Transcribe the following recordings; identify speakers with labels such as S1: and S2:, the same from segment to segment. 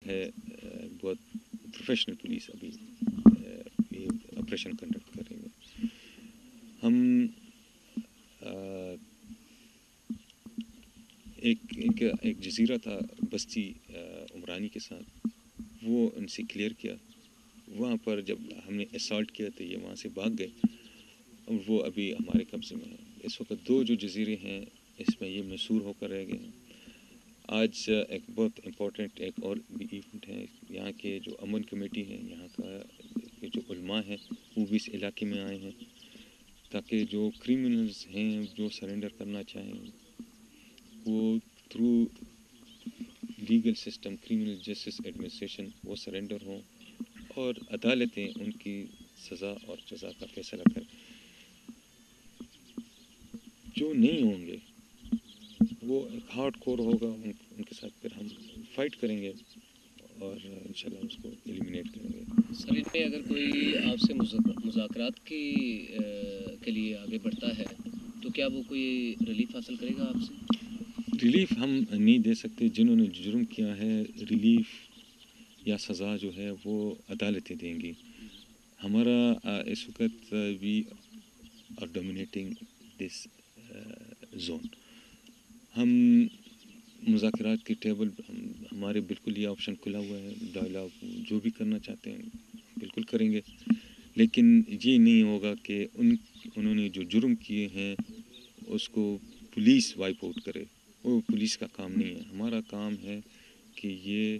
S1: ہے بہت professional police ابھی یہ آپریشن کنڈکٹ کر رہی ہے. ہم ایک جزیرہ تھا بستی عمرانی کے ساتھ، وہ ان سے کلیئر کیا. وہاں پر جب ہم نے اسالٹ کیا تو یہ وہاں سے بھاگ گئے، وہ ابھی ہمارے قبضے میں ہیں. اس وقت 2 جو جزیرے ہیں اس میں یہ محصور ہو کر رہ گئے ہیں. آج ایک بہت امپورٹنٹ ایک اور بھی ایونٹ ہے. یہاں کے جو امن کمیٹی ہیں، یہاں کا جو علماء ہیں وہ بھی اس علاقے میں آئے ہیں تاکہ جو کریمنلز ہیں جو سرنڈر کرنا چاہیں وہ through legal system criminal justice administration وہ سرنڈر ہوں اور عدالتیں ان کی سزا اور جزا کا فیصلہ کریں. جو نہیں ہوں گے وہ ایک ہارڈ کور ہوگا، ان کے ساتھ پھر ہم فائٹ کریں گے اور انشاءاللہ اس کو ایلیمینیٹ کریں گے.
S2: سر ان میں اگر کوئی آپ سے مذاکرات کے لیے آگے بڑھتا ہے تو کیا وہ کوئی ریلیف حاصل کرے گا آپ سے؟
S1: ریلیف ہم نہیں دے سکتے. جنہوں نے جرم کیا ہے ریلیف یا سزا جو ہے وہ عدالتیں دیں گی. ہمارا اس وقت we are dominating this zone. ہم مذاکرات کی ٹیبل ہمارے بالکل یہ آپشن کھلا ہوا ہے. ڈائلاگ جو بھی کرنا چاہتے ہیں بالکل کریں گے، لیکن یہ نہیں ہوگا کہ انہوں نے جو جرم کیے ہیں اس کو پولیس وائپ آؤٹ کرے. وہ پولیس کا کام نہیں ہے. ہمارا کام ہے کہ یہ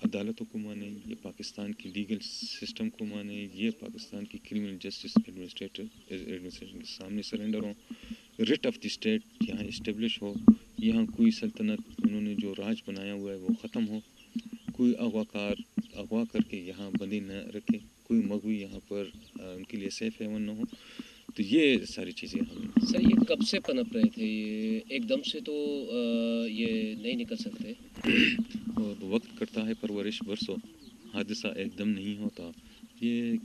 S1: عدالتوں کو مانے، یہ پاکستان کی لیگل سسٹم کو مانے، یہ پاکستان کی کریمنل جسٹس ایڈمنسٹریشن کے سامنے سرنڈر ہوں. رٹ آف دی اسٹیٹ یہاں اسٹیبلش ہو. یہاں کوئی سلطنت انہوں نے جو راج بنایا ہوا ہے وہ ختم ہو. کوئی اغوا کر کے یہاں بندی نہ رکھے. کوئی مغوی یہاں پر ان کے لیے سیف ہیون نہ ہو. تو یہ ساری چیزیں ہم
S2: سر یہ کب سے پنپ رہے تھے؟ یہ ایک دم سے تو یہ نہیں نکل سکتے.
S1: وقت کرتا ہے پرورش برسوں. حادثہ ایک دم نہیں ہوتا. یہ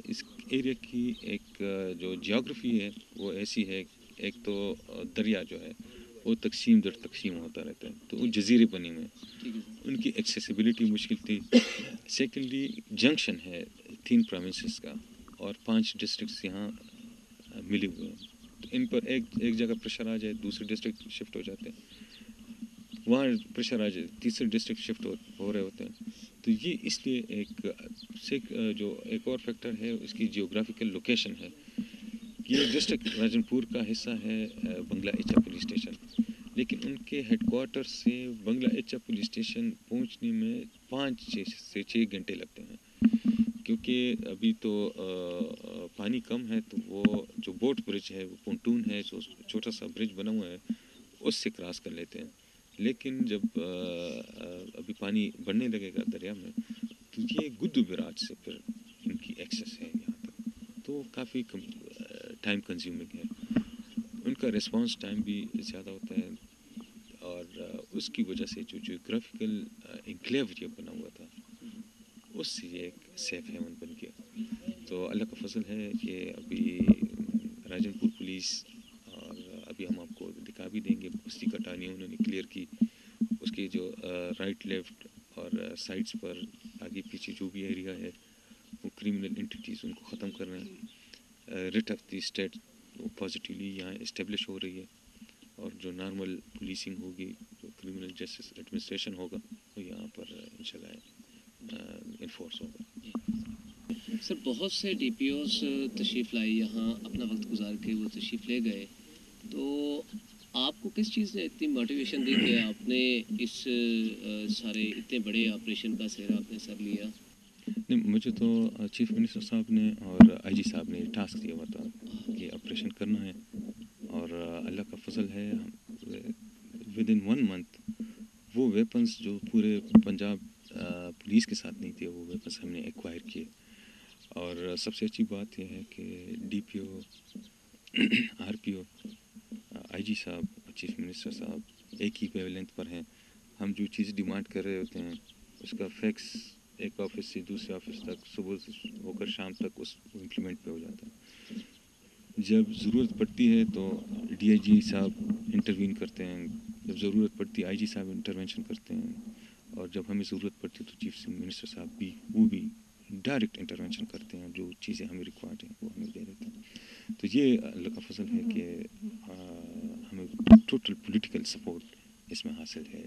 S1: اس ایریا کی ایک جو جیوگرافی ہے وہ ایسی ہے. ایک تو دریا جو ہے وہ تقسیم در تقسیم ہوتا رہتا ہے، تو وہ جزیرے بنے ہوئے ہیں، ان کی ایکسیسیبلٹی مشکل تھی. سیکنڈلی جنکشن ہے 3 پروونسز کا اور 5 ڈسٹرکٹس یہاں ملے ہوئے ہیں. تو ان پر ایک جگہ پریشر آ جائے دوسرے ڈسٹرکٹ شفٹ ہو جاتے ہیں، وہاں پریشر آ جائے تیسرے ڈسٹرکٹ شفٹ ہو رہے ہوتے ہیں. تو یہ اس لیے ایک اور فیکٹر ہے اس کی جیوگرافیکل لوکیشن ہے. یہ ڈسٹرکٹ راجن پور کا حصہ ہے بنگلہ ایچا پولیس اسٹیشن، لیکن ان کے ہیڈ کوارٹر سے بنگلہ ایچا پولیس اسٹیشن پہنچنے میں 5 سے 6 گھنٹے لگتے ہیں. کیونکہ ابھی تو پانی کم ہے تو وہ جو بوٹ برج ہے وہ پونٹون ہے جو چھوٹا سا برج بنا ہوا ہے اس سے کراس کر لیتے ہیں. لیکن جب ابھی پانی بڑھنے لگے گا دریا میں تو یہ گدو براج سے پھر ان کی ایکسیس ہے یہاں تک، تو کافی ٹائم کنزیومنگ ہے. ان کا ریسپانس ٹائم بھی زیادہ ہوتا ہے اور اس کی وجہ سے جو جیوگرافیکل انکلیو یہ بنا ہوا تھا اس سے یہ ایک سیف ہیون بن گیا. تو اللہ کا فضل ہے کہ ابھی راجن پور پولیس اور ابھی ہم آپ کو دکھا بھی دیں گے بستی کٹانی انہوں نے کلیئر کی. اس کے جو رائٹ لیفٹ اور سائڈس پر آگے پیچھے جو بھی ایریا ہے وہ کریمنل انٹیٹیز ان کو ختم کر رہے ہیں. رٹ آف دی اسٹیٹ وہ پازیٹیولی یہاں اسٹیبلش ہو رہی ہے اور جو نارمل پولیسنگ ہوگی جو کریمنل جسٹس ایڈمنسٹریشن ہوگا وہ یہاں پر انشاءاللہ انفورس ہوگا.
S2: سر بہت سے ڈی پی اوز تشریف لائے یہاں اپنا وقت گزار کے وہ تشریف لے گئے، تو آپ کو کس چیز نے اتنی موٹیویشن دی کہ آپ نے اس سارے اتنے بڑے آپریشن کا سہرا آپ نے سر لیا؟
S1: نہیں، مجھے تو چیف منسٹر صاحب نے اور آئی جی صاحب نے ٹاسک دیا ہوا تھا کہ آپریشن کرنا ہے اور اللہ کا فضل ہے ود ان 1 month وہ ویپنز جو پورے پنجاب پولیس کے ساتھ نہیں تھے وہ ویپنز ہم نے ایکوائر کیے. اور سب سے اچھی بات یہ ہے کہ D P O R P او آئی جی صاحب اور چیف منسٹر صاحب ایک ہی ویو لینتھ پر ہیں. ہم جو چیز ڈیمانڈ کر رہے ہوتے ہیں اس کا فیکس ایک آفس سے دوسرے آفس تک صبح ہو کر شام تک اس امپلیمنٹ پہ ہو جاتا ہے. جب ضرورت پڑتی ہے تو ڈی آئی جی صاحب انٹروین کرتے ہیں، جب ضرورت پڑتی ہے آئی جی صاحب انٹروینشن کرتے ہیں اور جب ہمیں ضرورت پڑتی ہے تو چیف منسٹر صاحب بھی وہ بھی ڈائریکٹ انٹرونشن کرتے ہیں، جو چیزیں ہمیں ریکوائرڈ ہیں وہ ہمیں دے دیتے ہیں. تو یہ اللہ کا فضل ہے کہ ہمیں ٹوٹل پولیٹیکل سپورٹ اس میں حاصل ہے.